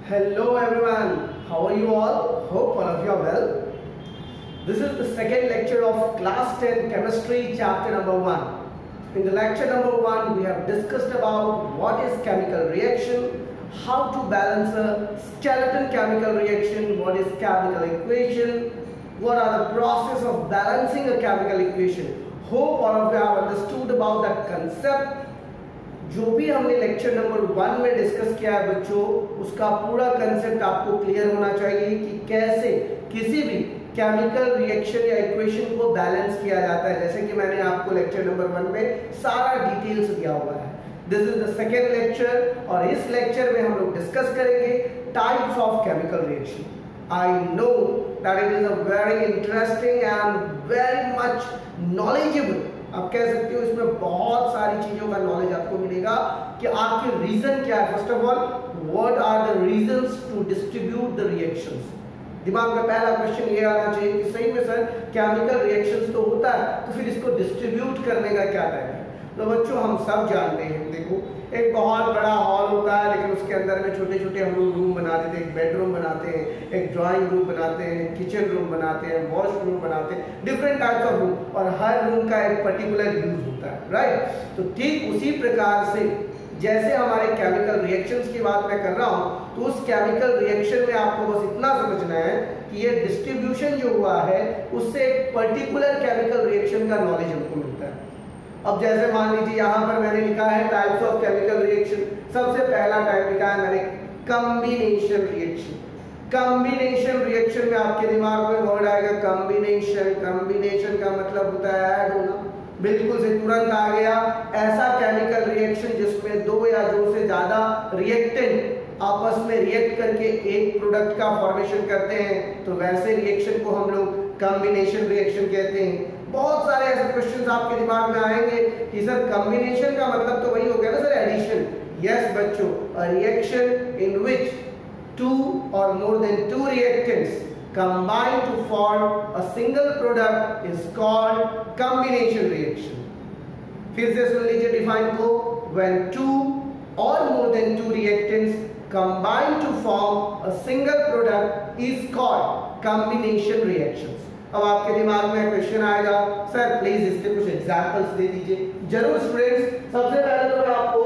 Hello everyone, how are you all? Hope all of you are well. This is the second lecture of class 10 chemistry chapter number 1. In the lecture number 1 we have discussed about what is chemical reaction, how to balance a skeleton chemical reaction, what is chemical equation, what are the process of balancing a chemical equation. Hope all of you have understood about that concept. जो भी हमने lecture number 1 में discuss किया है बच्चों, उसका पूरा concept आपको क्लियर होना चाहिए कि कैसे किसी भी केमिकल रिएक्शन या इक्वेशन को बैलेंस किया जाता है, जैसे कि मैंने आपको लेक्चर नंबर 1 में सारा डिटेल्स दिया हुआ है. This is the second lecture और इस लेक्चर में हम लोग डिस्कस करेंगे types of chemical reaction. I know that it is a very interesting and very much knowledgeable. आप कह सकते हो इसमें बहुत सारी चीजों का नॉलेज आपको मिलेगा कि आखिर रीजन क्या है. First of all, what are the reasons to distribute the reactions. दिमाग में पहला क्वेश्चन ये आना चाहिए कि सही में सर केमिकल रिएक्शंस तो होता है, तो फिर इसको डिस्ट्रीब्यूट करने का क्या टाइप है. तो बच्चों हम सब जानते हैं, देखो एक बहुत बड़ा हॉल होता है लेकिन उसके अंदर में छोटे छोटे हम लोग रूम बना देते हैं. एक बेडरूम बनाते हैं, एक ड्राइंग रूम बनाते हैं, किचन रूम बनाते हैं, वॉशरूम बनाते हैं, डिफरेंट टाइप्स ऑफ रूम, और हर रूम का एक पर्टिकुलर यूज होता है, राइट. तो ठीक उसी प्रकार से जैसे हमारे केमिकल रिएक्शंस की बात मैं कर रहा हूँ, तो उस केमिकल रिएक्शन में आपको बस इतना समझना है कि ये डिस्ट्रीब्यूशन जो हुआ है उससे एक पर्टिकुलर केमिकल रिएक्शन का नॉलेज हमको मिलता है. अब जैसे मान लीजिए यहाँ पर मैंने लिखा है टाइप्स ऑफ केमिकल रिएक्शन. सबसे पहला टाइप लिखा है मैंने कॉम्बिनेशन रिएक्शन. कॉम्बिनेशन रिएक्शन में आपके दिमाग में वर्ड आएगा कॉम्बिनेशन. कॉम्बिनेशन का मतलब होता है ऐड होना. बिल्कुल से तुरंत आ गया. ऐसा केमिकल रिएक्शन जिसमें दो या दो से ज्यादा रिएक्टेंट आपस में रिएक्ट करके एक प्रोडक्ट का फॉर्मेशन करते हैं, तो वैसे रिएक्शन को हम लोग कॉम्बिनेशन रिएक्शन कहते हैं. बहुत सारे ऐसे क्वेश्चंस आपके दिमाग में आएंगे कि सर कॉम्बिनेशन का मतलब तो वही हो गया ना सर, एडिशन. यस बच्चों, a reaction in which two और more than two reactants combine to form a single product is called combination reaction. फिर से सुन लीजिए डिफाइन को. when two or more than two reactants combine to form a single product is called combination reactions. अब आपके दिमाग में question आएगा, sir please इसके कुछ एग्जांपल्स दे दीजिए. जरूर स्टूडेंट्स, सबसे पहले तो मैं आपको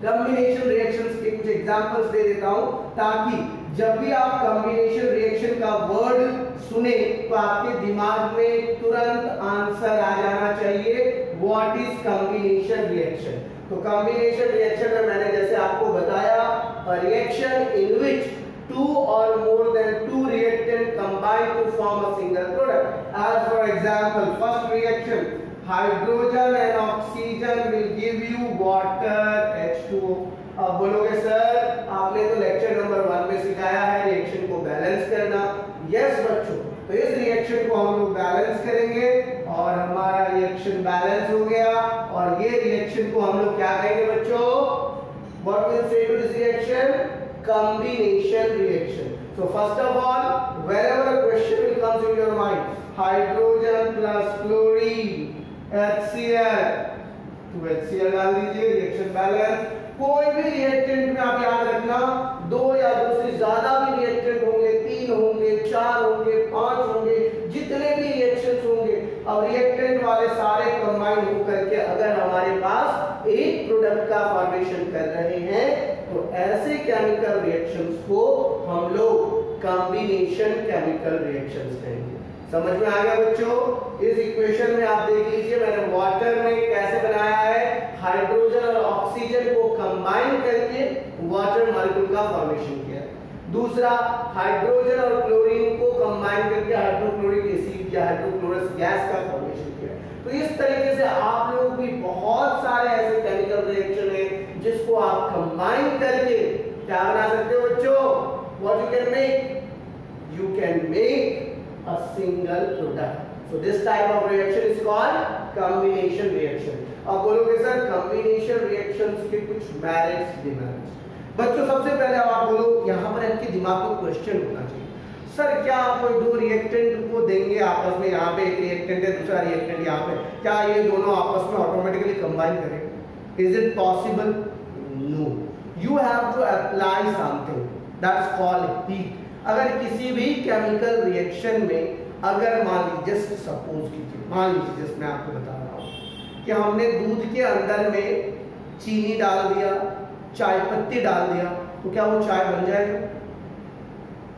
कॉम्बिनेशन रिएक्शंस के कुछ एग्जांपल्स दे देता हूं, ताकि जब भी आप कॉम्बिनेशन रिएक्शन का वर्ड सुने तो आपके दिमाग में तुरंत आंसर आ जाना चाहिए, व्हाट इज कॉम्बिनेशन रिएक्शन. तो कॉम्बिनेशन रिएक्शन में मैंने जैसे आपको बताया, अ reaction in which two or more than two reactants combine to form a single product. As for example, first reaction, hydrogen and oxygen will give you water H2O. अब बोलोगे sir आपने तो lecture number 1 में सिखाया है reaction को balance करना. Yes बच्चों, तो इस रिएक्शन को हम लोग बैलेंस करेंगे और हमारा रिएक्शन बैलेंस हो गया, और ये रिएक्शन को हम लोग क्या कहेंगे बच्चों, what will say to this reaction, combination reaction. So first of all, wherever a question will comes in your mind, hydrogen plus chlorine HCl, तो HCl डाल दीजिए, रिएक्शन बैलेंस. कोई भी रिएक्टेंट में आप याद रखना, दो या दो से ज्यादा भी रिएक्टेंट होंगे, 3 होंगे, 4 होंगे, 5 होंगे, जितने भी रिएक्शंस होंगे, अब रिएक्टेंट वाले सारे कंबाइन होकर के अगर हमारे पास एक प्रोडक्ट का फॉर्मेशन कर रहे हैं, तो ऐसे केमिकल रिएक्शंस को हम लोग कॉम्बिनेशन केमिकल रिएक्शंस कहेंगे. समझ में आ गया बच्चों. इस इक्वेशन में आप देख लीजिए मैंने वाटर में कैसे बनाया है, हाइड्रोजन और ऑक्सीजन को कंबाइन करके वाटर मॉलिक्यूल का फॉर्मेशन किया. दूसरा, हाइड्रोजन और क्लोरीन को कंबाइन करके हाइड्रोक्लोरिक एसिड या हाइड्रोक्लोरस गैस का फॉर्मेशन किया. तो इस तरीके से आप लोग भी बहुत सारे ऐसे केमिकल रिएक्शन है जिसको आप कंबाइन करके क्या बना सकते हो बच्चों, what you can make, you can make a single product. So this type of reaction is called combination reaction. अब बोलोगे सर combination reactions के कुछ merits demerits. बच्चों सबसे पहले आप बोलो, यहाँ पर आपके दिमाग में क्वेश्चन होना चाहिए, सर क्या आप कोई दो रिएक्टेंट को देंगे आपस में, यहाँ पे एक रिएक्टेंट है दूसरा रिएक्टेंट यहाँ पे, क्या ये दोनों आपस में ऑटोमेटिकली कंबाइन करेंगे? Is it possible? No. You have to apply something. That's called heat. अगर किसी भी केमिकल रिएक्शन में अगर मान लीजिए जस्ट सपोज कीजिए, मान लीजिए जस्ट मैं आपको बता रहा हूँ कि हमने दूध के अंदर में चीनी डाल दिया, चाय पत्ती डाल दिया, तो क्या वो चाय बन जाएगा?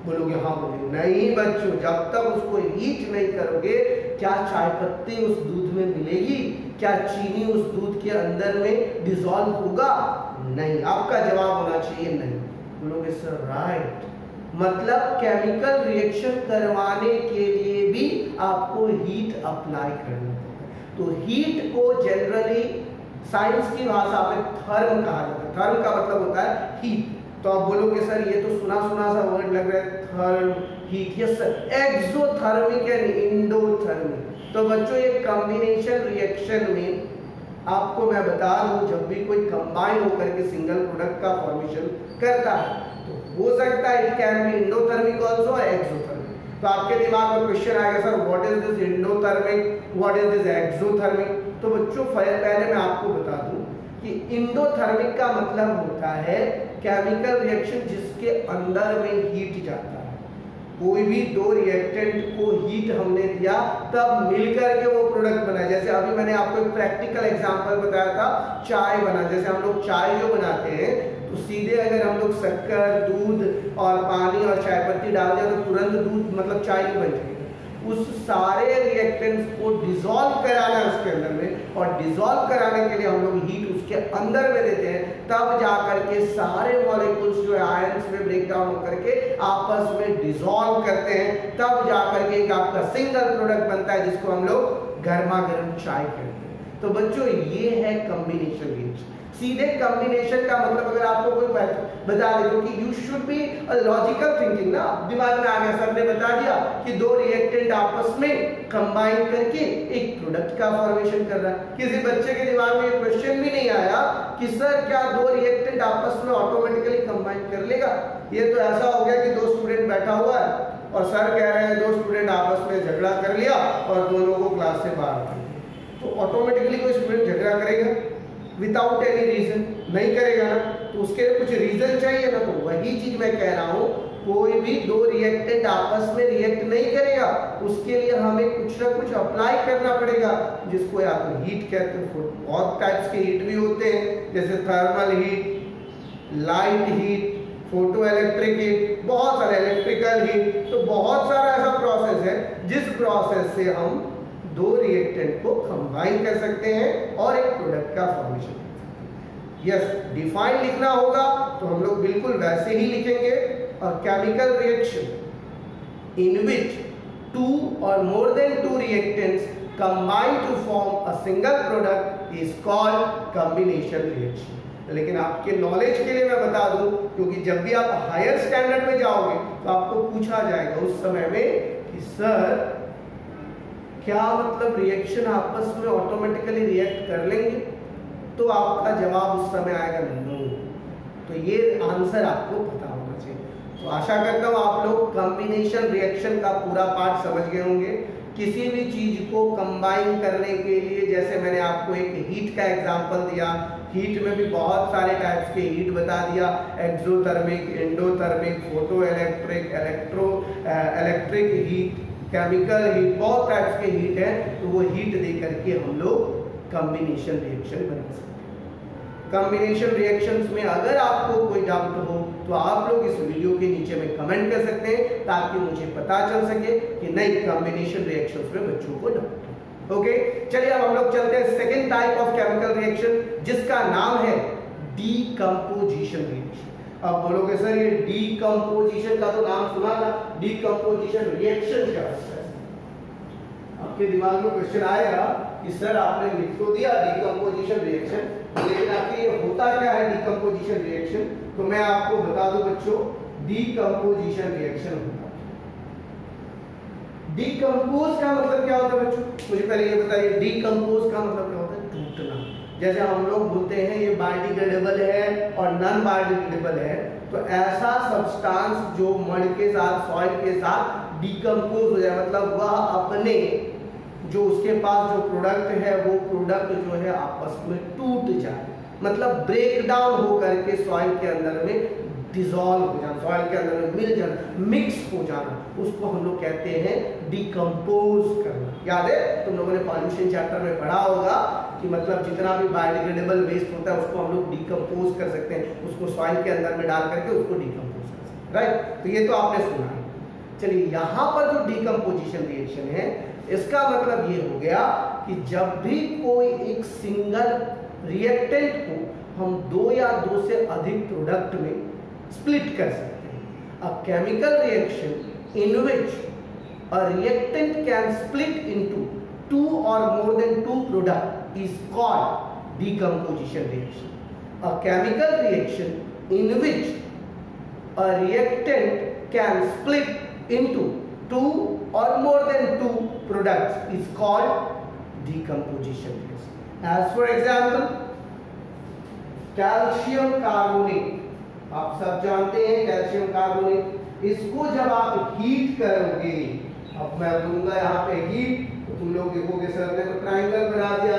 बोलोगे हाँ, बोलोगे नहीं बच्चों, जब तक उसको हीट नहीं करोगे क्या चाय पत्ती उस दूध में मिलेगी? क्या चीनी उस दूध के अंदर में डिसॉल्व होगा? नहीं। आपका जवाब होना चाहिए नहीं। बोलोगे सर राइट, मतलब केमिकल रिएक्शन करवाने के लिए भी आपको हीट अप्लाई करना होगा। तो हीट को जनरली साइंस की भाषा में थर्म कहा जाता है। थर्म का मतलब होता है हीट। तो आप बोलोगे सर ये तो सुना सुना सा वर्ड लग रहा है, therm, heat. Yes sir, exothermic and endothermic. तो बच्चों ये कॉम्बिनेशन रिएक्शन में आपको मैं बता दूं, जब भी कोई कंबाइन होकर के सिंगल प्रोडक्ट का फॉर्मेशन करता है तो हो सकता है it can be endothermic also और एक्सोथर्मिक। तो आपके दिमाग में क्वेश्चन आएगा sir what is this endothermic, what is this exothermic. तो बच्चों पहले मैं आपको बता दूं कि इंडोथर्मिक का मतलब होता है केमिकल रिएक्शन जिसके अंदर में हीट जाता है। कोई भी दो रिएक्टेंट को हीट हमने दिया तब मिलकर के वो प्रोडक्ट बना। जैसे अभी मैंने आपको एक प्रैक्टिकल एग्जांपल बताया था, चाय बना। जैसे हम लोग चाय जो बनाते हैं तो सीधे अगर हम लोग शक्कर, दूध और पानी और चाय पत्ती डाल दिया तो तुरंत दूध मतलब चाय ही बन जाएगी। उस सारे रिएक्टेंट्स को डिसॉल्व कराना है उसके अंदर में, और डिसॉल्व कराने के लिए हम लोग हीट उसके अंदर में देते हैं, तब जाकर के सारे मॉलिक्यूल्स जो है आयंस में ब्रेक डाउन होकर के आपस में डिसॉल्व करते हैं, तब जाकर के एक आपका सिंगल प्रोडक्ट बनता है जिसको हम लोग गर्मा गर्म चाय कहते हैं। तो बच्चों ये है कॉम्बिनेशन रिएक्शन। सीधे कॉम्बिनेशन का मतलब अगर आपको कोई बता दे, क्योंकि you should be a logical thinking ना, दिमाग में आ गया, सर ने बता दिया कि दो रिएक्टेंट आपस में कंबाइन करके एक प्रोडक्ट का फॉर्मेशन कर रहा है। किसी बच्चे के दिमाग में ये क्वेश्चन भी नहीं आया कि सर क्या दो रिएक्टेंट आपस में ऑटोमेटिकली कंबाइन कर लेगा। ये तो ऐसा हो गया कि दो स्टूडेंट बैठा हुआ है और सर कह रहे हैं दो स्टूडेंट आपस में झगड़ा कर लिया और दोनों को क्लास से बाहर कर दिया, तो ऑटोमेटिकली कोई स्टूडेंट झगड़ा करेगा विदाउट एनी रीजन? नहीं करेगा ना। तो उसके लिए कुछ रीजन चाहिए ना। तो वही चीज मैं कह रहा हूँ, कोई भी दो रिएक्टेंट आपस में रिएक्ट नहीं करेगा, उसके लिए हमें कुछ ना कुछ अप्लाई करना पड़ेगा, जिसको या तो हीट कहते हैं। बहुत टाइप्स के हीट भी होते हैं, जैसे thermal heat, light heat, photo electric heat, बहुत सारे इलेक्ट्रिकल हीट। तो बहुत सारा ऐसा प्रोसेस है जिस प्रोसेस से हम दो रिएक्टेंट को कंबाइन कर सकते हैं और एक प्रोडक्ट का फॉर्मेशन। यस, डिफाइन लिखना होगा तो हम लोग बिल्कुल वैसे ही लिखेंगे। और chemical reaction in which two और more than two reactants combine to form a single product is called combination reaction. लेकिन आपके नॉलेज के लिए मैं बता दूं, क्योंकि जब भी आप हायर स्टैंडर्ड में जाओगे तो आपको पूछा जाएगा उस समय में कि सर क्या मतलब रिएक्शन आपस में ऑटोमेटिकली रिएक्ट कर लेंगे? तो आपका जवाब उस समय आएगा नो। तो ये आंसर आपको पता होना चाहिए। तो आशा करता हूँ आप लोग कॉम्बिनेशन रिएक्शन का पूरा पार्ट समझ गए होंगे। किसी भी चीज को कंबाइन करने के लिए, जैसे मैंने आपको एक हीट का एग्जांपल दिया, हीट में भी बहुत सारे टाइप्स के हीट बता दिया, exothermic, endothermic, photo electric, electric heat, chemical heat, बहुत टाइप्स के हीट है। तो वो हीट दे करके हम लोग कॉम्बिनेशन रिएक्शन बना सकते हैं। कॉम्बिनेशन रिएक्शंस में अगर आपको कोई डाउट हो तो आप लोग इस वीडियो के नीचे में कमेंट कर सकते हैं, ताकि मुझे पता चल सके कि नहीं कॉम्बिनेशन रिएक्शंस में बच्चों को डाउट है। ओके, चलिए अब हम लोग चलते हैं second type of chemical reaction, जिसका नाम है डीकंपोजिशन रिएक्शन। अब बोलोगे सर ये डीकंपोजिशन का तो नाम सुना था, डीकंपोजिशन रिएक्शन क्या होता है? आपके दिमाग में क्वेश्चन आएगा कि सर आपने लिख तो दिया डीकंपोजिशन रिएक्शन, लेकिन आखिर ये होता क्या है डीकंपोजिशन रिएक्शन? तो मैं आपको बता दूं बच्चों, डीकंपोजिशन रिएक्शन होता है। डीकंपोज का मतलब क्या होता है बच्चों? मुझे पहले ये बताइए, डीकंपोज का मतलब क्या होता है? टूटना। जैसे हम लोग बोलते हैं ये बायोडिग्रेडेबल है और नॉन बायोडिग्रेडेबल है, तो ऐसा सब्सटेंस जो मड के साथ, सॉइल के साथ डीकंपोज हो जाए, मतलब वह अपने जो उसके पास जो प्रोडक्ट है वो प्रोडक्ट जो है आपस में टूट जाए, मतलब ब्रेक डाउन हो करके सॉइल के अंदर में डिजॉल्व हो जाना, सॉइल के अंदर में मिल जाना, मिक्स हो जाना, उसको हम लोग कहते हैं डिकम्पोज करना। याद है तुम लोगों ने पॉल्यूशन चैप्टर में पढ़ा होगा कि मतलब जितना भी बायोडिग्रेडेबल वेस्ट होता है उसको हम लोग डिकम्पोज कर सकते हैं, उसको सॉइल के अंदर में डाल करके उसको डिकम्पोज कर सकते हैं, राइट। तो ये तो आपने सुना है। चलिए यहाँ पर जो डिकम्पोजिशन रिएक्शन है इसका मतलब ये हो गया कि जब भी कोई एक सिंगल रिएक्टेंट को हम दो या दो से अधिक प्रोडक्ट में स्प्लिट कर सकते हैं। अ chemical reaction in which a reactant can split into 2 or more than 2 product is called decomposition reaction. A chemical reaction in which a reactant can split into 2 or more than 2 products is called decomposition reaction. As for example, calcium carbonate, आप सब जानते हैं calcium carbonate, इसको जब आप heat करोगे, अब मैं दूंगा यहाँ पे हीट, तो तुम लोग देखोगे सर ने तो ट्रायंगल बना दिया,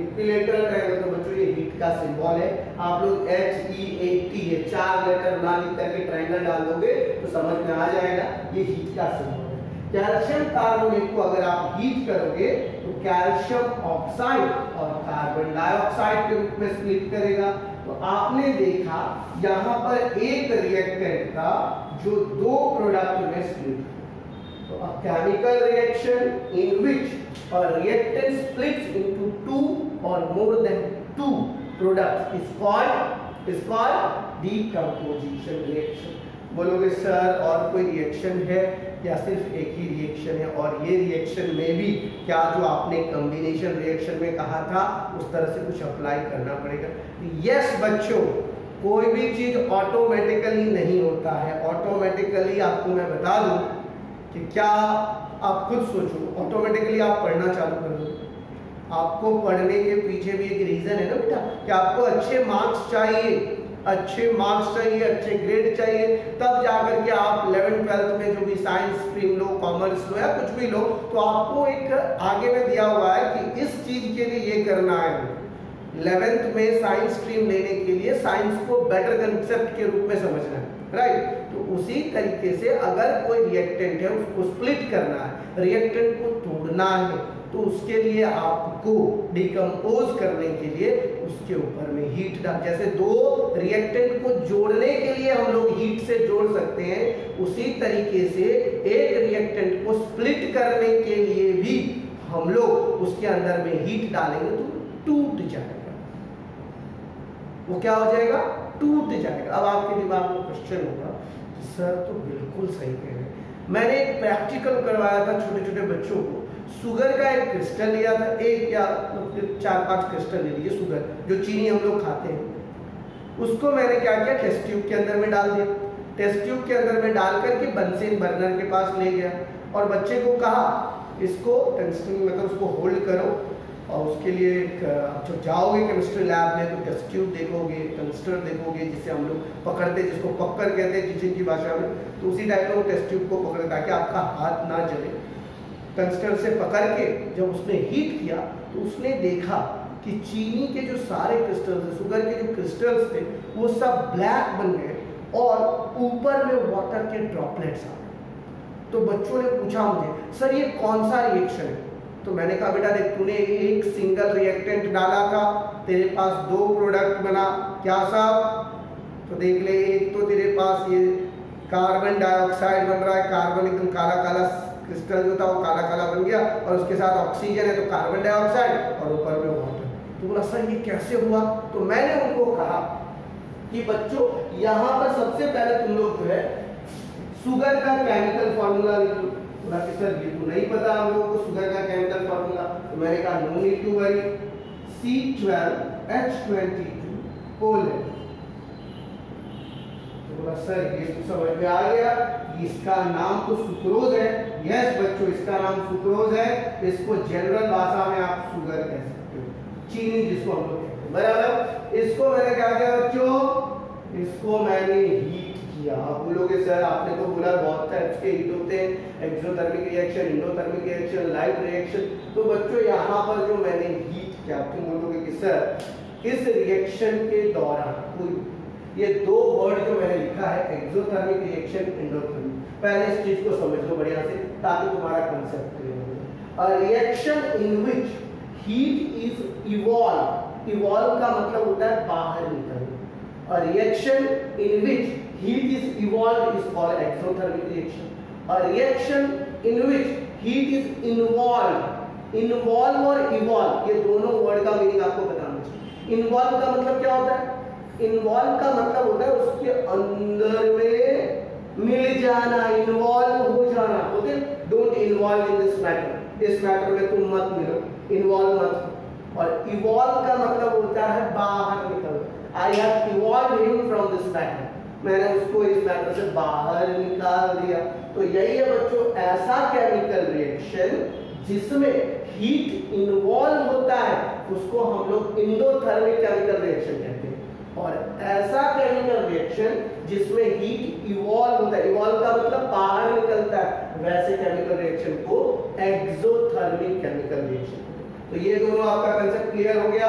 इक्विलेटरल ट्रायंगल, तो बच्चों ये हीट का सिंबल है। आप लोग HEAT ये 4 लेटर ना लिख करके ट्रायंगल डाल दोगे तो समझ में आ जाएगा, ये हीट का सिंबल है। कैल्शियम कार्बोनेट को अगर आप हीट करोगे तो कैल्शियम ऑक्साइड और कार्बन डाइऑक्साइड के रूप में स्प्लिट करेगा। तो आपने देखा यहाँ पर एक रिएक्टेंट था जो 2 प्रोडक्ट में स्प्लिट। तो a chemical reaction in which a reactant splits into 2 or more than 2 products is called decomposition reaction। बोलोगे सर और कोई रिएक्शन है या सिर्फ एक ही रिएक्शन है, और ये रिएक्शन में भी क्या जो आपने कॉम्बिनेशन रिएक्शन में कहा था उस तरह से कुछ अप्लाई करना पड़ेगा? यस बच्चों, कोई भी चीज ऑटोमेटिकली नहीं होता है। ऑटोमेटिकली आपको मैं बता दूं कि क्या आप खुद सोचो, ऑटोमेटिकली आप पढ़ना चालू कर दो, आपको पढ़ने के पीछे भी एक रीजन है ना बेटा, कि आपको अच्छे मार्क्स चाहिए, अच्छे मार्क्स चाहिए, अच्छे ग्रेड चाहिए, तब जाकर के आप 11th 12th में जो भी साइंस स्ट्रीम लो, कॉमर्स लो या कुछ भी लो, तो आपको एक आगे में दिया हुआ है कि इस चीज के लिए ये करना है। 11th में साइंस स्ट्रीम लेने के लिए साइंस को बेटर कंसेप्ट के रूप में समझना है, राइट। तो उसी तरीके से अगर कोई रिएक्टेंट है उसको स्प्लिट करना है, रिएक्टेंट को तोड़ना है, तो उसके लिए आपको डिकम्पोज करने के लिए उसके ऊपर में हीट डाल, जैसे 2 रिएक्टेंट को जोड़ने के लिए हम लोग हीट से जोड़ सकते हैं, उसी तरीके से एक रिएक्टेंट को स्प्लिट करने के लिए भी हम लोग उसके अंदर में हीट डालेंगे तो टूट जाएगा। वो क्या हो जाएगा? टूट जाएगा। अब आपके दिमाग में क्वेश्चन होगा, सर तो बिल्कुल सही कह रहे हैं। मैंने एक प्रैक्टिकल करवाया था छोटे छोटे बच्चों को, शुगर का एक क्रिस्टल लिया था, एक या 4-5 क्रिस्टल ले लिए शुगर, जो चीनी हम लोग खाते हैं, उसको मैंने क्या किया, टेस्ट ट्यूब के अंदर में डाल दिया। टेस्ट ट्यूब के अंदर में डाल करके बंसिन बर्नर के पास ले गया और बच्चे को कहा इसको टंगस्टन मतलब उसको होल्ड करो, और उसके लिए जब जाओगे केमिस्ट्री लैब में तो टेस्ट ट्यूब देखोगे, टंगस्टर देखोगे, जिसे हम लोग पकड़ते, जिसको पकड़ कहते हैं किचन की भाषा में, तो उसी टाइप में वो टेस्ट ट्यूब को पकड़ ताकि आपका हाथ ना जले। टंगस्टर से पकड़ के जब उसने हीट किया तो उसने देखा कि चीनी के जो सारे क्रिस्टल्स थे, शुगर के जो क्रिस्टल्स थे, वो सब ब्लैक बन गए और ऊपर में वाटर के ड्रॉपलेट्स आ गए। तो बच्चों ने पूछा मुझे, सर ये कौन सा रिएक्शन है? तो मैंने कहा बेटा देख, तूने एक सिंगल रिएक्टेंट डाला था, तेरे पास 2 प्रोडक्ट बना, क्या साहब? तो देख ले, एक तो तेरे पास ये कार्बन डाइऑक्साइड बन रहा है, कार्बन एकदम काला काला क्रिस्टल जो था वो काला काला बन गया, और उसके साथ ऑक्सीजन है तो कार्बन डाइऑक्साइड, और ऊपर में वाटर। तो बोला सर ये कैसे हुआ? तो मैंने उनको कहा कि बच्चों यहाँ पर सबसे पहले तुम लोग जो है शुगर का केमिकल फॉर्मूला लिखो। बोला कि सर ये तो नहीं पता हम लोगों को शुगर का केमिकल फॉर्मूला। तो मैंने कहा no need to worry, C12H22O। बोला सर ये तो समझ में आ गया, इसका नाम तो सुक्रोज है। यस बच्चों, इसका नाम सुक्रोज है, इसको जनरल भाषा में आप शुगर कह सकते हो, चीनी जिसको हम लोग कहते हैं, बराबर। इसको मैंने क्या किया बच्चों, इसको मैंने हीट किया। आप बोलोगे सर आपने तो बोला बहुत टाइप्स के हीट होते हैं, exothermic reaction, endothermic reaction, light reaction. तो बच्चों यहाँ पर जो मैंने हीट किया, तुम बोलोगे कि सर इस रिएक्शन के दौरान कोई ये दो वर्ड जो मैंने लिखा है, एक्सोथर्मिक रिएक्शन, एंडोथर्मिक, पहले इस चीज को समझ लो बढ़िया से ताकि तुम्हारा कंसेप्ट क्लियर हो जाए। अ reaction in which heat is evolve, evolve का मतलब होता है बाहर निकलना। अ reaction in which heat is evolved is called exothermic reaction. A reaction in which heat is involved, involve और evolve ये दोनों वर्ड का मीनिंग आपको बताना चाहिए। इन्वॉल्व का मतलब क्या होता है? इन्वॉल्व का मतलब होता है उसके अंदर में मिल जाना, इन्वॉल्व हो जाना। Okay, don't involve in this matter, इस मैटर में तुम मत मिलो, इन्वॉल्व मत हो। और इवॉल्व का मतलब होता है बाहर निकल, I have evolve him from this matter, मैंने उसको इस मैटर से बाहर निकाल दिया। तो यही है बच्चों ऐसा केमिकल रिएक्शन जिसमें हीट इन्वॉल्व होता है, उसको हम लोग एंडोथर्मिक केमिकल रिएक्शन कहते हैं। और ऐसा केमिकल रिएक्शन जिसमें हीट इवॉल्व होता है, इवॉल्व का मतलब बाहर निकलता है, वैसे केमिकल रिएक्शन को एक्सोथर्मिक केमिकल रिएक्शन। तो ये दोनों आपका कंसेप्ट क्लियर हो गया,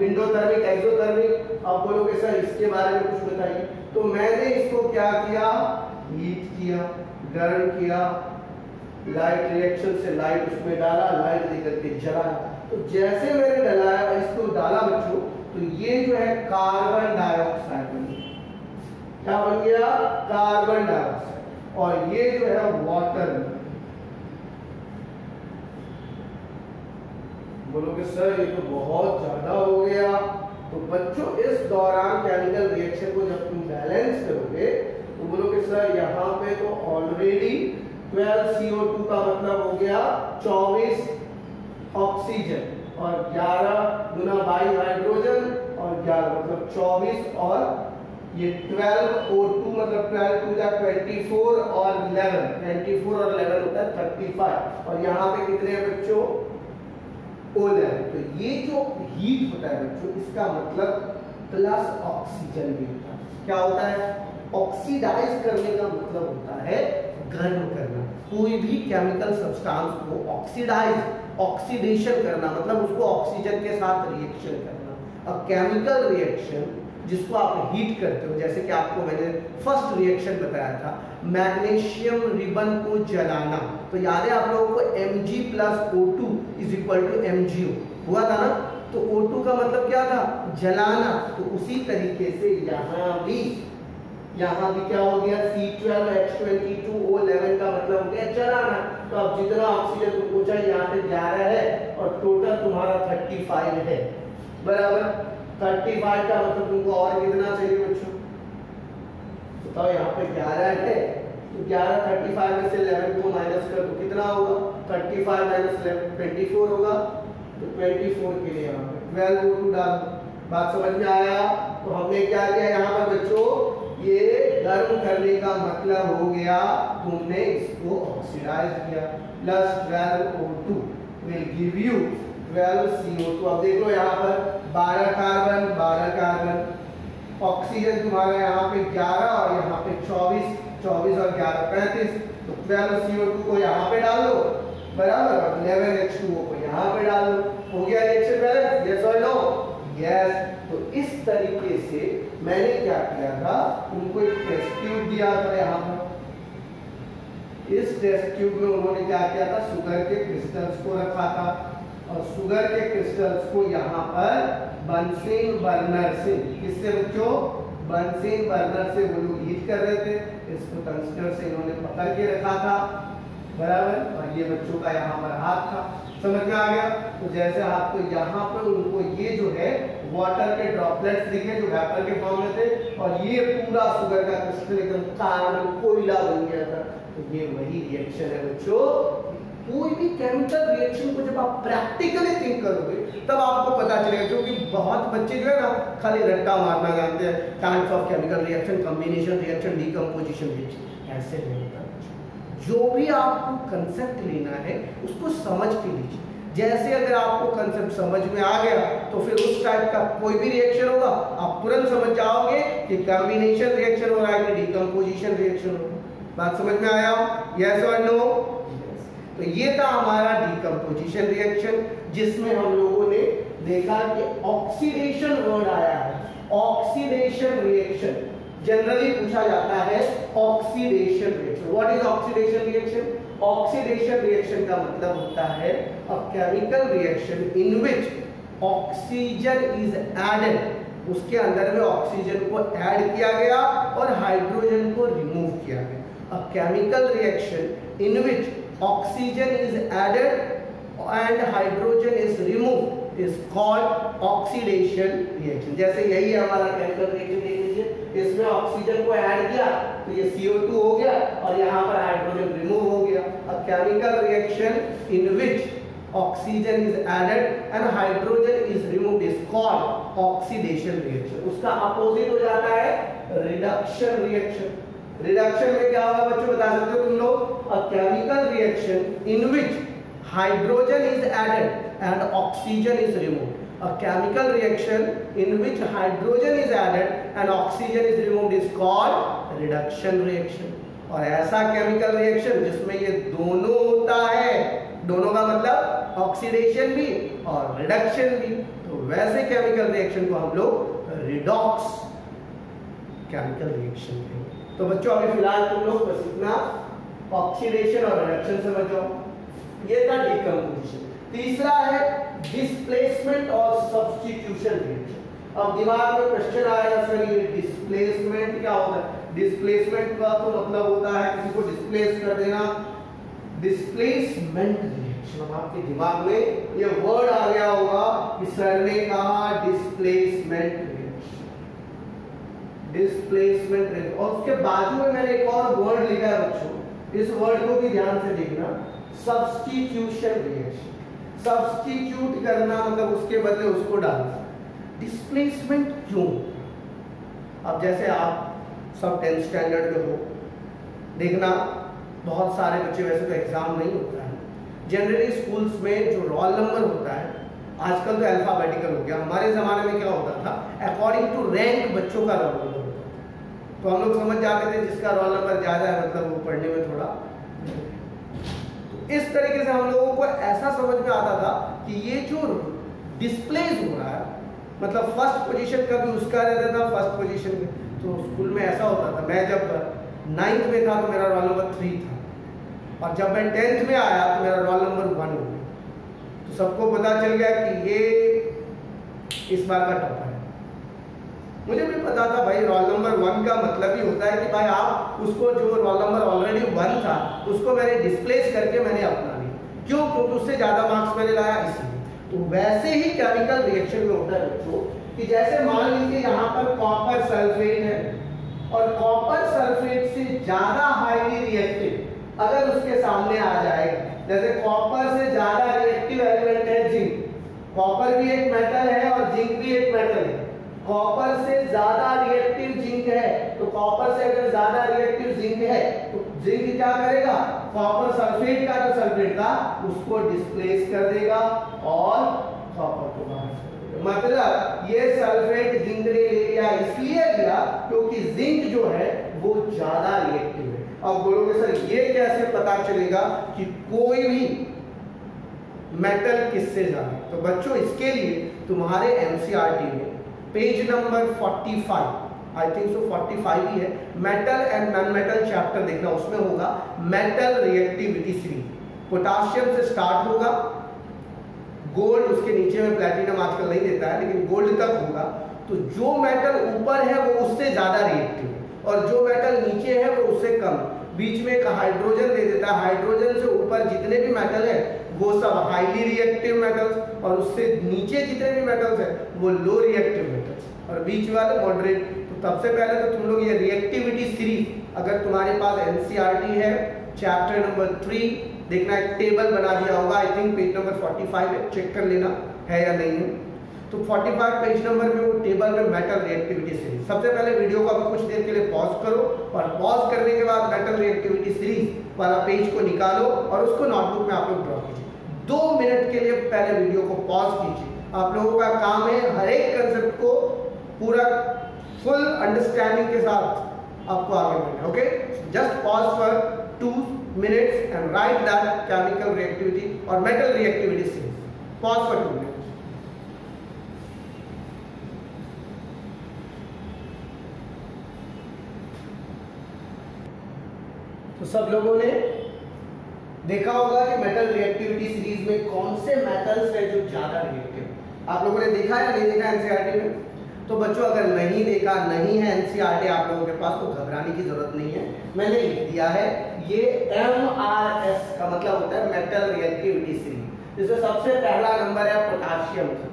एंडोथर्मिक, एक्सोथर्मिक। आप बोलोगे सर इसके बारे में कुछ बताइए। तो मैंने इसको क्या किया, हीट किया, गर्म किया, लाइट रिएक्शन से लाइट उसमें डाला, लाइट लेकर के जलाया। तो जैसे मैंने डलाया इसको डाला बच्चों, तो ये जो है कार्बन डाइऑक्साइड बन गया। क्या बन गया? Carbon dioxide. और ये जो है वाटर। बोलोगे सर ये तो बहुत ज्यादा हो गया। तो बच्चों इस दौरान केमिकल रिएक्शन को जब तुम बैलेंस करोगे तो बोलोगे सर यहाँ पे तो ऑलरेडी 12 CO2 का मतलब हो गया 24 ऑक्सीजन और 11 गुना बाई हाइड्रोजन और 11 मतलब 24 और ये 12 O2 मतलब 12 टू जा 24 और 11, 24 और 11 होता है 35। और यहाँ पे कितने हैं बच्चों? O11। तो ये जो हीट होता है बच्चों, इसका मतलब प्लस ऑक्सीजन भी होता है। क्या होता है? ऑक्सीडाइज करने का मतलब होता है गर्म करना। कोई भी केमिकल सब्सटेंस को ऑक्सीडाइज, ऑक्सीडेशन करना मतलब उसको ऑक्सीजन के साथ रिएक्शन करना। अब केमिकल रिएक्शन जिसको आप हीट करते हो, जैसे कि आपको मैंने फर्स्ट रिएक्शन बताया था मैग्नीशियम रिबन को जलाना, तो याद है आप लोगों को Mg + O2 = MgO हुआ था ना। तो O2 का मतलब क्या था? जलाना। तो उसी तरीके से यहाँ भी क्या हो गया? C12H22O11 का मतलब हो गया जलाना। तो अब जितना ऑक्सीजन तुमको चाहिए यहाँ पे 11 है और टोटल तुम्हारा 35 है, बराबर। 35 का मतलब तुमको और कितना चाहिए बच्चों? बताओ, यहाँ पे 11 है तो 11 35 में से 11 को माइनस कर दो, कितना होगा? 35 - 11 24 होगा। तो 24 के लिए यहाँ पे 12 O2 डाल दो। बात समझ में आया? तो हमने क्या किया यहाँ पर बच्चों, ये गर्म करने का मतलब हो गया तुमने इसको ऑक्सीडाइज किया। Plus 12 O2 will give you 12 CO2। अब देखो यहाँ पर 12 कार्बन 12 कार्बन, ऑक्सीजन तुम्हारा यहाँ पे 11 और यहाँ पे 24 और 11 35। तो 12 CO2 को यहाँ पे डाल दो, बराबर, और 11 H2O को यहाँ पे डाल दो। हो गया रिएक्शन बैलेंस? यस और नो? यस। तो इस तरीके से मैंने क्या किया था, उनको एक टेस्ट ट्यूब दिया था यहाँ पर। इस टेस्ट ट्यूब में उन्होंने क्या किया था, शुगर के क्रिस्टल्स को रखा था और शुगर के क्रिस्टल्स को यहाँ पर बंसिन बर्नर से, किससे बच्चों? बंसिन बर्नर से वो लोग हीट कर रहे थे। इसको टंगस्टन से इन्होंने पकड़ के रखा था, बराबर। और ये बच्चों का यहाँ पर हाथ था, समझ में आ गया? तो जैसे हाथ, तो यहाँ पर उनको ये जो है वाटर के ड्रॉपलेट्स दिखे जो वेपर के फॉर्म में थे और ये पूरा शुगर का क्रिस्टल एकदम कार्बन कोयला बन गया था। तो ये वही रिएक्शन है बच्चों। कोई भी केमिकल रिएक्शन को जब आप प्रैक्टिकली थिंक करोगे तब आपको पता चलेगा, क्योंकि बहुत बच्चे जो है ना खाली रट्टा मारना जानते हैं, types of chemical reaction, combination reaction, decomposition reaction. ऐसे नहीं होता। जो भी आपको कंसेप्ट लेना है उसको समझ के लीजिए। जैसे अगर आपको कंसेप्ट समझ में आ गया तो फिर उस टाइप का कोई भी रिएक्शन होगा आप तुरंत समझ जाओगे कि कॉम्बिनेशन रिएक्शन हो रहा है कि डीकंपोजिशन रिएक्शन हो रहा है। बात समझ में आया? यस और नो? तो ये था हमारा डीकंपोजिशन रिएक्शन, जिसमें हम लोगों ने देखा कि ऑक्सीडेशन वर्ड आया है। ऑक्सीडेशन रिएक्शन जनरली पूछा जाता है। Oxidation reaction, what is oxidation reaction? Oxidation reaction का मतलब होता है a chemical reaction in which oxygen is added, उसके अंदर में ऑक्सीजन को ऐड किया गया और हाइड्रोजन को रिमूव किया गया। A chemical reaction in which oxygen is added and hydrogen is removed is called oxidation reaction। जैसे यही है हमारा केमिकल रिएक्शन, देख लीजिए, इसमें ऑक्सीजन को ऐड किया तो ये CO2 हो गया और यहाँ पर हाइड्रोजन रिमूव हो गया। A chemical reaction in which oxygen is added and hydrogen is removed is called oxidation reaction। उसका अपोजिट हो जाता है रिडक्शन रिएक्शन। रिडक्शन में क्या होगा बच्चों, बता सकते हो तुम लोग? A chemical reaction in which hydrogen is added and oxygen is removed। A chemical reaction in which hydrogen is added and oxygen is removed is called reduction reaction। और ऐसा केमिकल रिएक्शन जिसमें ये दोनों होता है, दोनों का मतलब ऑक्सीडेशन भी और रिडक्शन भी, तो वैसे केमिकल रिएक्शन को हम लोग रिडॉक्स केमिकल रिएक्शन कहेंगे। तो बच्चों अभी फिलहाल तुम लोग बस इतना ऑक्सीडेशन और रिडक्शन समझ जाओ। ये था डिकम्पोजिशन। तीसरा है डिस्प्लेसमेंट और सब्स्टिट्यूशन रिएक्शन। अब दिमाग में क्वेश्चन आएगा सर ये डिस्प्लेसमेंट क्या होता है? डिस्प्लेसमेंट का तो मतलब होता है किसी को डिस्प्लेस कर देना, डिस्प्लेसमेंट रिएक्शन। अब आपके दिमाग में ये वर्ड आ गया होगा कि सर ने कहा डिस्प्लेसमेंट रिएक्शन, डिस्प्लेसमेंट रिएक्शन, और उसके बाजू में मैंने एक और वर्ड लिखा है बच्चों, इस वर्ड को भी ध्यान से देखना, सब्स्टिट्यूशन रिएक्शन। सब्स्टिट्यूट करना मतलब उसके बदले उसको डालना। डिस्प्लेसमेंट क्यों? अब जैसे आप सब 10th स्टैंडर्ड में हो, देखना बहुत सारे बच्चे, वैसे तो एग्जाम नहीं होता है, जनरली स्कूल्स में जो रोल नंबर होता है, आजकल तो अल्फाबेटिकल हो गया, हमारे जमाने में क्या होता था, अकॉर्डिंग टू रैंक बच्चों का रोल नंबर होता था। तो हम लोग समझ जाते थे जिसका रोल नंबर ज्यादा है मतलब वो पढ़ने में थोड़ा, इस तरीके से हम लोगों को ऐसा समझ में आता था कि ये जो डिस्प्लेस हो रहा है मतलब फर्स्ट पोजीशन का भी उसका रहता था फर्स्ट पोजीशन में। तो स्कूल में ऐसा होता था, मैं जब 9th में था तो मेरा रोल नंबर 3 था और जब मैं 10th में आया तो मेरा रोल नंबर 1 हो गया। तो सबको पता चल गया कि ये इस बार का टॉपर है। मुझे भी पता था भाई रोल नंबर 1 का मतलब ही होता है कि भाई आप उसको जो रोल नंबर ऑलरेडी 1 था उसको मैंने डिस्प्लेस करके मैंने अपना लिया। क्यों? क्योंकि उससे ज्यादा मार्क्स मैंने लाया इसलिए। तो वैसे ही केमिकल रिएक्शन में होता है बच्चों कि जैसे मान लीजिए यहाँ पर कॉपर सल्फेट है और कॉपर सल्फेट से ज्यादा हाईली रिएक्टिव अगर उसके सामने आ जाएगा, जैसे कॉपर से ज्यादा रिएक्टिव एलिमेंट है जिंक, कॉपर भी एक मेटल है और जिंक भी एक मेटल है, कॉपर से ज्यादा रिएक्टिव जिंक है, तो कॉपर से अगर ज्यादा रिएक्टिव जिंक है तो जिंक क्या करेगा, कॉपर सल्फेट का जो सल्फेट था उसको डिस्प्लेस कर देगा और कॉपर को बाहर कर देगा। मतलब ये सल्फेट जिंक ने ले लिया, इसलिए लिया क्योंकि जिंक जो है वो ज्यादा रिएक्टिव है। अब बोलोगे सर ये कैसे पता चलेगा कि कोई भी मेटल किससे ज्यादा? तो बच्चों इसके लिए तुम्हारे एनसीईआरटी में page number 45, I think so 45 ही है, metal and non metal chapter देखना, उसमें होगा मेटल रिएक्टिविटी सीरीज। पोटाशियम से स्टार्ट होगा, गोल्ड उसके नीचे में, प्लैटिनम आजकल नहीं देता है लेकिन गोल्ड तक होगा। तो जो मेटल ऊपर है वो उससे ज्यादा रिएक्टिव है और जो मेटल नीचे है वो उससे कम। बीच में एक हाइड्रोजन दे देता है, हाइड्रोजन से ऊपर जितने भी मेटल है वो सब हाईली रिएक्टिव मेटल्स और उससे नीचे जितने भी मेटल्स है वो लो रिएक्टिव मेटल्स और बीच वाले मॉडरेट। तो सबसे पहले तो तुम लोग ये रिएक्टिविटी सीरीज अगर तुम्हारे पास एनसीईआरटी है चैप्टर नंबर 3 देखना, एक टेबल बना दिया होगा, आई थिंक पेज नंबर 45 है, चेक कर लेना है या नहीं है। तो 45 पेज नंबर में वो टेबल में मेटल रिएक्टिविटी सीरीज, सबसे पहले वीडियो को आप कुछ देर के लिए पॉज करो और पॉज करने के बाद मेटल रिएक्टिविटी सीरीज वाला पेज को निकालो और उसको नोटबुक में आप लोग ड्रॉ कीजिए। 2 मिनट के लिए पहले वीडियो को पॉज कीजिए। आप लोगों का काम है हर एक कंसेप्ट को पूरा फुल अंडरस्टैंडिंग के साथ आपको आगे बढ़ना। Okay, just pause for 2 minutes and write that chemical reactivity or metal reactivity series. Pause for 2 minutes. तो सब लोगों ने देखा होगा कि मेटल रिएक्टिविटी सीरीज में कौन से मेटल्स हैं जो ज्यादा रिएक्टिव। आप लोगों ने देखा या नहीं देखा एनसीईआरटी में? तो बच्चों अगर नहीं देखा, नहीं है एनसीईआरटी आप लोगों के पास, तो घबराने की जरूरत नहीं है, मैंने लिख दिया है। ये MRS का मतलब होता है मेटल रिएक्टिविटी सीरीज, जिसमें सबसे पहला नंबर है पोटाशियम का,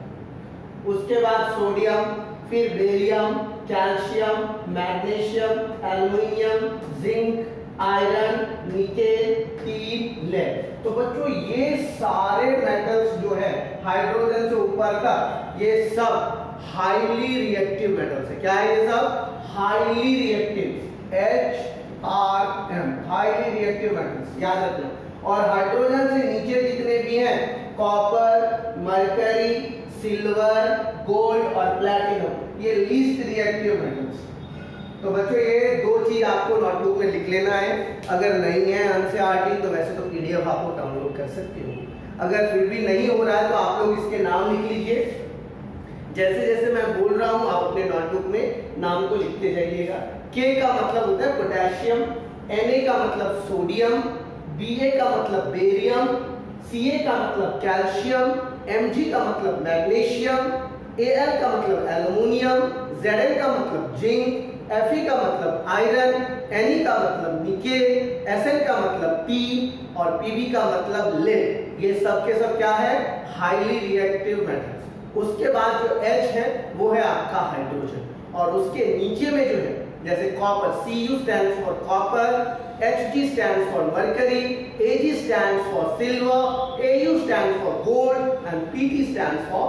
उसके बाद सोडियम, फिर barium, calcium, magnesium, aluminium, zinc, iron, nickel, tin, lead. तो बच्चों ये सारे मेटल्स जो है हाइड्रोजन से ऊपर तक, ये सब हाईली रिएक्टिव मेटल्स है। क्या है ये सब? Highly reactive, HRM, highly reactive metals, याद रखना। और हाइड्रोजन से नीचे जितने भी हैं, कॉपर, मरकरी, सिल्वर, गोल्ड और प्लैटिनम, ये लीस्ट रिएक्टिव मेटल्स। तो बच्चों ये दो चीज आपको नोटबुक में लिख लेना है। अगर नहीं है एनसीईआरटी तो वैसे तो PDF आपको डाउनलोड कर सकते हो। अगर फिर भी नहीं हो रहा है तो आप लोग इसके नाम लिख लीजिए। जैसे जैसे मैं बोल रहा हूं आप अपने नोटबुक में नाम को लिखते जाइएगा। K का मतलब होता है पोटेशियम, Na का मतलब सोडियम, Ba का मतलब बेरियम, Ca का मतलब कैल्शियम, Mg का मतलब मैग्नीशियम, Al का मतलब एल्युमिनियम, Zn का मतलब जिंक, Fe का मतलब आयरन, Ne का मतलब निकेल, Sn का मतलब P और Pb का मतलब लेड। ये सब के सब क्या है? Highly reactive metals. उसके बाद जो H है वो है आपका हाइड्रोजन, और उसके नीचे में जो है जैसे copper, Cu stands for copper, Hg stands for mercury, Ag stands for silver, Au stands for gold and Pt stands for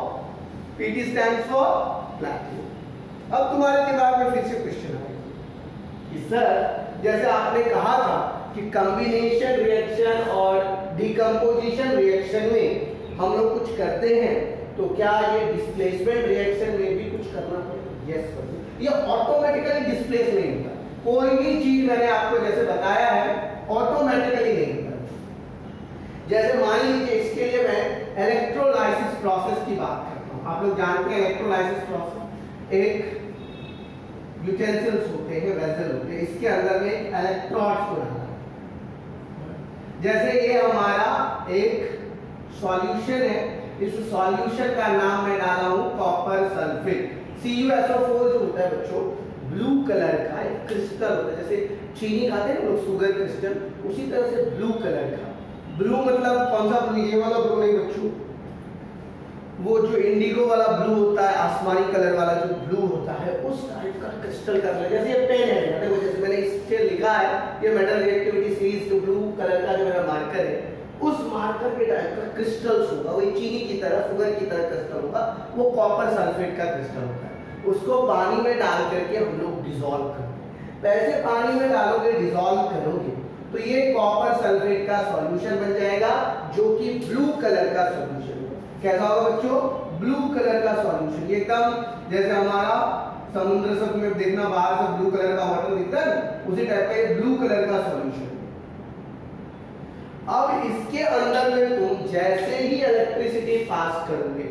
platinum। अब तुम्हारे दिमाग में फिर से क्वेश्चन आएगा कि सर जैसे आपने कहा था कि कॉम्बिनेशन रिएक्शन और डिकम्पोजिशन रिएक्शन में हम लोग कुछ करते हैं, तो क्या ये डिस्प्लेसमेंट रिएक्शन में भी कुछ करना पड़ेगा? यस सर, ये ऑटोमेटिकली डिस्प्लेस नहीं होता। कोई भी चीज मैंने आपको जैसे बताया है ऑटोमेटिकली नहीं होता। जैसे मान लीजिए इसके लिए मैं इलेक्ट्रोलाइसिस प्रोसेस की बात करता हूँ। आप लोग जानते हैं इलेक्ट्रोलाइसिस प्रोसेस, एक यूटेंसिल्स होते हैं, वेसल होते हैं, इसके अंदर में इलेक्ट्रोड्स को डालना है। जैसे ये हमारा एक सॉल्यूशन है, इस सॉल्यूशन का नाम मैं डाला हूं कॉपर सल्फेट। CuSO4 जो होता है बच्चों ब्लू कलर का एक क्रिस्टल होता है, जैसे चीनी खाते हैं लोग शुगर क्रिस्टल, उसी तरह से ब्लू कलर का। ब्लू मतलब कौन सा ब्लू? ये वाला ब्लू नहीं बच्चों, वो जो इंडिगो वाला ब्लू होता है, आसमानी कलर वाला जो ब्लू होता है, उस टाइप का क्रिस्टल कलर। जैसे ये पेन है, देखो जैसे मैंने इससे लिखा है ये मेटल रिएक्टिविटी सीरीज जो ब्लू कलर का जो मेरा मार्कर है, उस मार्कर के टाइप का क्रिस्टल्स होगा, वही चीनी की तरह, शुगर की तरह क्रिस्टल होगा, वो कॉपर सल्फेट का क्रिस्टल होता है। उसको पानी में डाल करके हम लोग डिसॉल्व करते हैं। वैसे पानी में डालोगे, डिसॉल्व करोगे तो ये कॉपर सल्फेट का सॉल्यूशन बन जाएगा, जो कि ब्लू कलर का सॉल्यूशन होगा। कैसा होगा बच्चों? ब्लू कलर का सॉल्यूशन। एकदम जैसे हमारा समुद्र सब में देखना बाहर से ब्लू कलर का वाटर दिखता है, उसी टाइप का ये ब्लू कलर का सॉल्यूशन। अब इसके अंदर में तुम जैसे ही इलेक्ट्रिसिटी पास करोगे,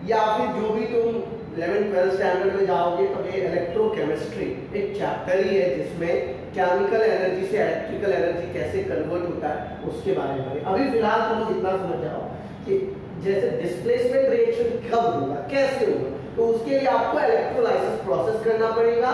या फिर जो भी तुम 11th-12th स्टैंडर्ड में जाओगे, तो ये इलेक्ट्रोकेमिस्ट्री एक चैप्टर ही है जिसमें केमिकल एनर्जी से इलेक्ट्रिकल एनर्जी कैसे कन्वर्ट होता है उसके बारे में। अभी फिलहाल तुम इतना समझ जाओ कि जैसे डिस्प्लेसमेंट रिएक्शन कब होगा, कैसे होगा, तो उसके लिए आपको इलेक्ट्रोलाइसिस प्रोसेस करना पड़ेगा।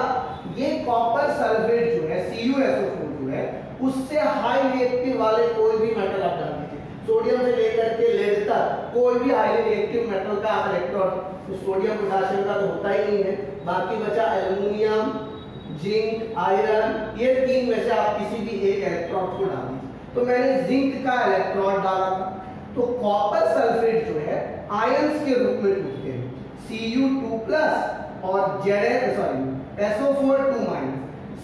ये कॉपर सल्फेट जो है, CuSO4 जो है, उससे हाई रिएक्टिव वाले कोई भी मेटल आप डाल दीजिए, सोडियम से लेकर के लेड तक कोई भी हाईली रिएक्टिव मेटल का इलेक्ट्रॉन, तो सोडियम पोटेशियम का तो होता ही नहीं है, बाकी बचा एल्युमिनियम, जिंक, आयरन, ये तीन में से आप किसी भी एक इलेक्ट्रॉन को डाल दीजिए। तो मैंने जिंक का इलेक्ट्रॉन डाला था, तो कॉपर सल्फेट जो है आयंस के रूप में टूटते हैं, Cu2+ और SO4 2-,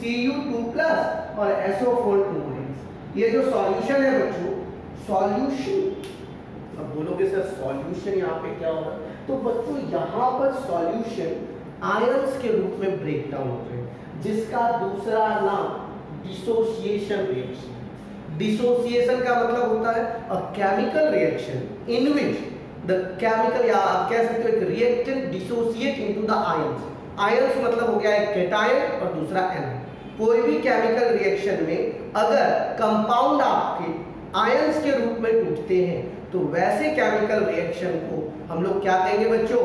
Cu2+ और SO4 2-। ये जो सॉल्यूशन है बच्चों, सॉल्यूशन, अब बोलोगे सर सॉल्यूशन यहाँ पे क्या होगा, तो बच्चों यहाँ पर सॉल्यूशन आयंस के रूप में ब्रेक डाउन होते हैं, जिसका दूसरा नाम डिसोसिएशन रिएक्शन। डिसोसिएशन का मतलब होता है a chemical reaction in which the chemical, या आप कह सकते हो एक reactant dissociate into the ions. Ions मतलब हो गया एक कैटायन और दूसरा एनायन। कोई भी केमिकल रिएक्शन में अगर कंपाउंड आपके आयंस के रूप में टूटते हैं तो वैसे केमिकल रिएक्शन को हम लोग क्या कहेंगे बच्चों?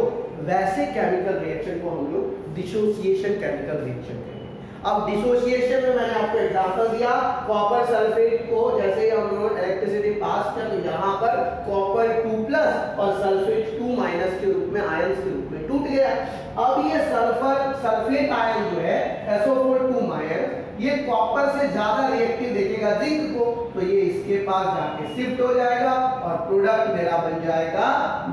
वैसे केमिकल रिएक्शन को हम लोग डिसोसिएशन केमिकल रिएक्शन कहेंगे। अब डिसोसिएशन में मैंने आपको एग्जांपल दिया, कॉपर सल्फेट को जैसे हम लोग इलेक्ट्रिसिटी पास किया तो यहाँ पर कॉपर 2+ और सल्फेट 2- के रूप में आयंस के रूप में टूट गया। अब ये सल्फेट आयन जो है SO4 ये कॉपर से ज्यादा रिएक्टिव देखेगा जिंक को, तो ये इसके पास जाके शिफ्ट हो जाएगा और प्रोडक्ट मेरा बन जाएगा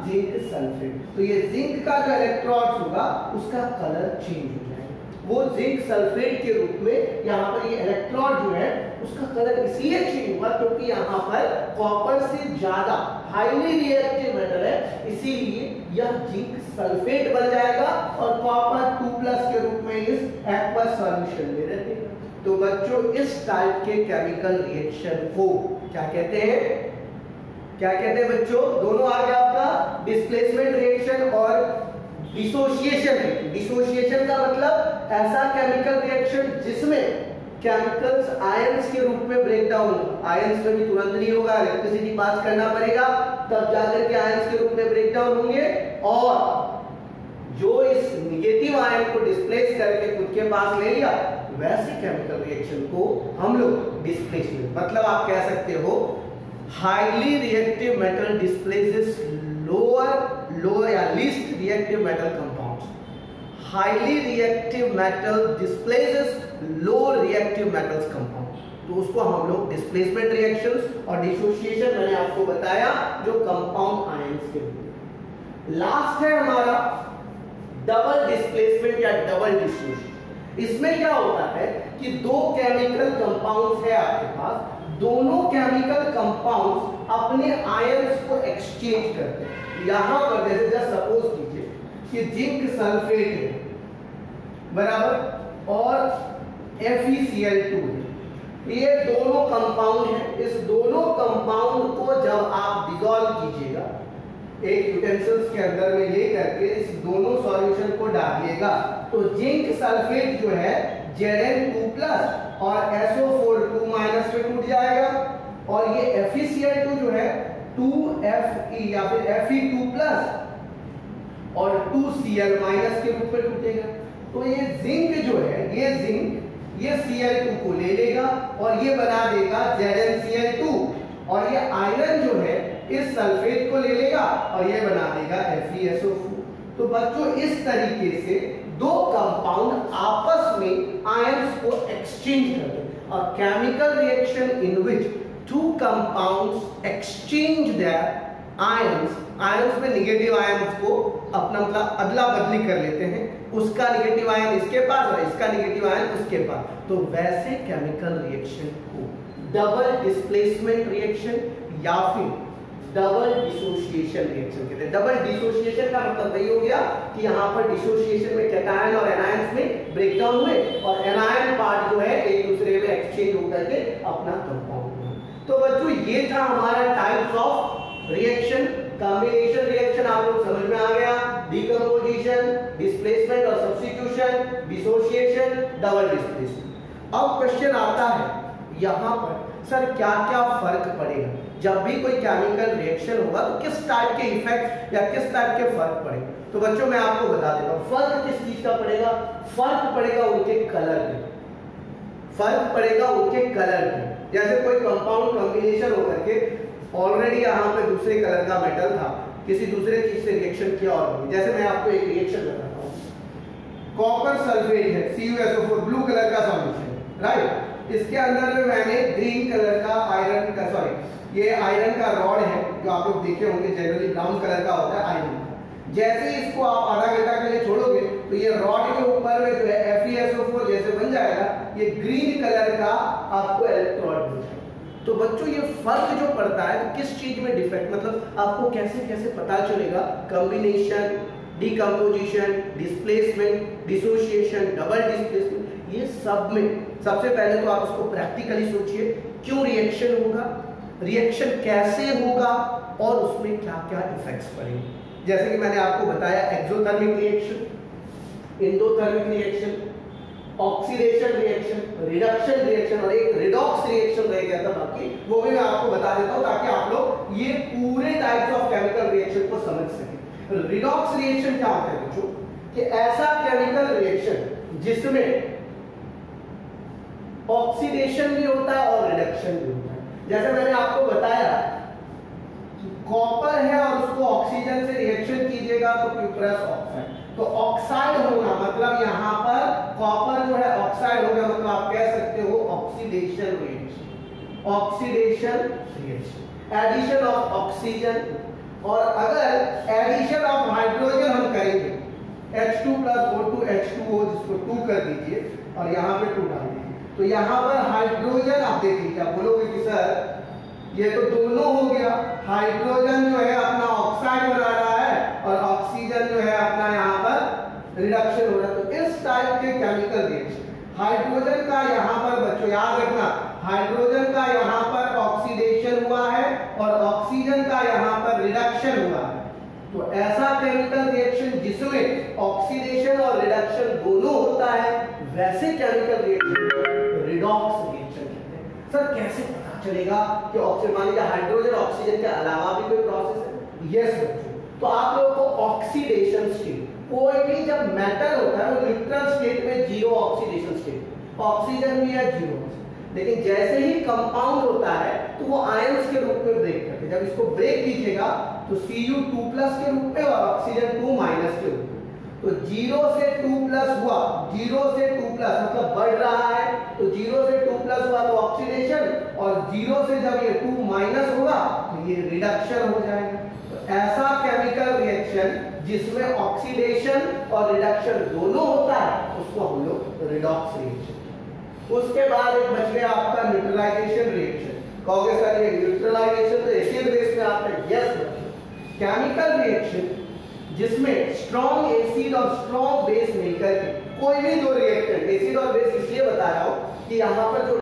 जिंक सल्फेट। तो ये जिंक का जो इलेक्ट्रॉन्स होगा उसका कलर चेंज हो जाएगा, वो जिंक सल्फेट के रूप में यहाँ पर ये इलेक्ट्रॉन जो है उसका कलर इसलिए चेंज हुआ क्योंकि यहाँ पर कॉपर से ज्यादा हाईली रिएक्टिव मेटल है, इसीलिए यह जिंक सल्फेट बन जाएगा और कॉपर 2+ के रूप में इस एक्वस सॉल्यूशन में रहेगा। तो बच्चों इस टाइप के केमिकल रिएक्शन को क्या कहते हैं? क्या कहते हैं बच्चों? दोनों आ गया आपका डिस्प्लेसमेंट रिएक्शन और डिसोसिएशन। डिसोसिएशन का मतलब ऐसा केमिकल रिएक्शन जिसमें केमिकल्स आयंस के रूप में ब्रेक डाउन होगा। आयंस में भी तुरंत नहीं होगा, इलेक्ट्रिसिटी पास करना पड़ेगा तब जाकर के आयंस के रूप में ब्रेक डाउन होंगे, और जो इस निगेटिव आयन को डिस्प्लेस करके खुद के पास ले लिया वैसे केमिकल रिएक्शन को हम लोग डिस्प्लेसमेंट, मतलब आप कह सकते हो highly reactive metal displaces lower या least reactive metal compounds. Highly reactive metal displaces low reactive metals compound, तो उसको हम लोग डिस्प्लेसमेंट रिएक्शंस और डिसोसिएशन मैंने आपको बताया जो कंपाउंड आयंस के लिए। लास्ट है हमारा डबल डिस्प्लेसमेंट या डबल डिसोसिएशन। इसमें क्या होता है कि दो केमिकल कंपाउंड्स है आपके पास, दोनों केमिकल कंपाउंड्स अपने आयंस को एक्सचेंज करते हैं। यहां पर जैसे जस्ट सपोज कीजिए कि जिंक सल्फेट है बराबर और FeCl2 है, ये दोनों कंपाउंड है। इस दोनों कंपाउंड को जब आप डिसॉल्व कीजिएगा एक यूटेंसिल्स के अंदर में ले करके इस दोनों सॉल्यूशन को डालिएगा तो जिंक सल्फेट जो है Zn2+ और SO4 2- पे टूट जाएगा, और ये FeCl2 जो है 2Fe या फिर Fe2+ और 2Cl- के रूप में टूटेगा। तो ये जिंक जो है ये Cl2 को ले लेगा और ये बना देगा ZnCl2, और ये आयरन जो है इस सल्फेट को ले लेगा और ये बना देगा FeSO4। तो बच्चों इस तरीके से दो कंपाउंड आपस में आयंस को एक्सचेंज करते हैं। अ chemical reaction in which two compounds exchange there ions में निगेटिव आयंस को अपना मतलब अदला बदली कर लेते हैं, उसका निगेटिव आयन इसके पास और इसका निगेटिव आयन उसके पास, तो वैसे केमिकल रिएक्शन को डबल डिस्प्लेसमेंट रिएक्शन या फिर डबल डिसोसिएशन रिएक्शन कहते हैं। डबल डिसोसिएशन का मतलब वही हो गया कि यहाँ पर डिसोसिएशन में कैटायन और एनायंस में ब्रेकडाउन हुए और एनायन पार्ट जो है एक दूसरे में एक्सचेंज होकर के अपना कंपाउंड हुआ। तो बच्चों ये था हमारा types of reaction. Combination reaction आप लोग समझ में आ गया, डिकम्पोजिशन, डिस्प्लेसमेंट और सब्स्टिट्यूशन, डिसोसिएशन, डबल डिस्प्लेसमेंट। अब क्वेश्चन आता है यहाँ पर सर क्या क्या फर्क पड़ेगा जब भी कोई केमिकल रिएक्शन होगा, तो किस टाइप के इफेक्ट या किस टाइप के फर्क पड़ेगा? तो बच्चों मैं आपको बता देता हूं फर्क किस चीज का पड़ेगा। फर्क पड़ेगा उनके कलर में, फर्क पड़ेगा उनके कलर में। जैसे कोई कंपाउंड कॉम्बिनेशन होकर के ऑलरेडी यहाँ पे दूसरे कलर का मेटल था, किसी दूसरे चीज से रिएक्शन किया, और जैसे मैं आपको एक रिएक्शन बताता हूँ, कॉपर सल्फेट है CuSO4 ब्लू कलर का सॉल्यूशन, राइट। इसके अंदर में मैंने ग्रीन कलर का आयरन का ये आयरन का रॉड है जो आप लोग देखे होंगे, जनरली ब्राउन कलर का होता है आयरन का। जैसे इसको आप आधा घंटा के लिए छोड़ोगे तो ये रॉड के ऊपर में जो है FeSO4 जैसे बन जाएगा, ये ग्रीन कलर का आपको इलेक्ट्रोड मिल जाएगा। तो बच्चों ये फर्क जो पड़ता है तो किस चीज में डिफेक्ट, मतलब आपको कैसे कैसे पता चलेगा combination, decomposition, displacement, dissociation, double displacement, ये सब में सबसे पहले तो आप उसको प्रैक्टिकली सोचिए, क्यों रिएक्शन होगा, रिएक्शन कैसे होगा और उसमें क्या क्या इफेक्ट्स पड़ेंगे। जैसे कि मैंने आपको बताया exothermic reaction, endothermic reaction, oxidation reaction, reduction reaction और एक रिडॉक्स रिएक्शन रह गया था बाकी, वो भी मैं आपको बता देता हूं ताकि आप लोग ये पूरे टाइप्स ऑफ केमिकल रिएक्शन को समझ सकें। रिडॉक्स रिएक्शन क्या होता है बच्चों, कि ऐसा केमिकल रिएक्शन जिसमें ऑक्सीडेशन भी होता है और रिडक्शन भी होता है। जैसे मैंने आपको बताया कॉपर है और उसको ऑक्सीजन से रिएक्शन कीजिएगा तो क्यूप्रस ऑक्साइड, तो ऑक्साइड होना मतलब यहां पर कॉपर जो है ऑक्साइड हो गया, मतलब आप कह सकते हो oxidation reaction, oxidation reaction, addition of oxygen. और अगर एडिशन ऑफ हाइड्रोजन हम करेंगे H2 प्लस O2 H2O, जिसको 2 कर दीजिए और यहाँ पे 2 डाल दीजिए, तो यहाँ पर हाइड्रोजन आप देखिए क्या बोलोगे कि सर ये तो दोनों हो गया, हाइड्रोजन जो है अपना ऑक्साइड बना रहा है और ऑक्सीजन जो है अपना यहाँ पर रिडक्शन हो रहा है। तो इस टाइप के केमिकल रिएक्शन हाइड्रोजन का यहाँ पर बच्चों याद रखना, हाइड्रोजन का यहाँ पर ऑक्सीडेशन हुआ है और ऑक्सीजन का यहाँ पर रिडक्शन हुआ है। तो ऐसा केमिकल रिएक्शन जिसमें ऑक्सीडेशन और रिडक्शन दोनों होता है, वैसे केमिकल रिएक्शन रिडॉक्स रिएक्शन कहते हैं। सर कैसे पता चलेगा कि ऑक्सीजन, मान लीजिए हाइड्रोजन ऑक्सीजन के अलावा भी कोई प्रोसेस है? यस बच्चों, तो आप लोगों को ऑक्सीडेशन स्टेट, कोई भी जब मेटल होता है वो न्यूट्रल स्टेट में जीरो ऑक्सीडेशन स्टेट, ऑक्सीजन भी है जीरो, लेकिन जैसे ही कंपाउंड होता है तो वो आयंस के रूप में ब्रेक करते हैं। जब इसको ब्रेक कीजिएगा तो Cu2+ के रूप में और ऑक्सीजन 2- के रूप में, तो 0 से 2+ हुआ, 0 से 2+ मतलब बढ़ रहा है, तो 0 से 2+ हुआ तो ऑक्सीडेशन, और 0 से जब ये 2- होगा तो ये रिडक्शन हो जाएगा। तो ऐसा केमिकल रिएक्शन जिसमें ऑक्सीडेशन और रिडक्शन दोनों होता है उसको हम लोग रिडॉक्स रिएक्शन। उसके बाद एक बच गया आपका न्यूट्रलाइजेशन रिएक्शन। कहोगे सर ये न्यूट्रलाइजेशन तो एसिड बेस में आता है? यस बच्चों, केमिकल रिएक्शन जिसमें स्ट्रॉन्ग एसिड और स्ट्रॉन्ग बेस मिलकर के कोई भी दो रिएक्टेंट, एसिड और बेस इसलिए बता रहा हूं कि यहां पर जो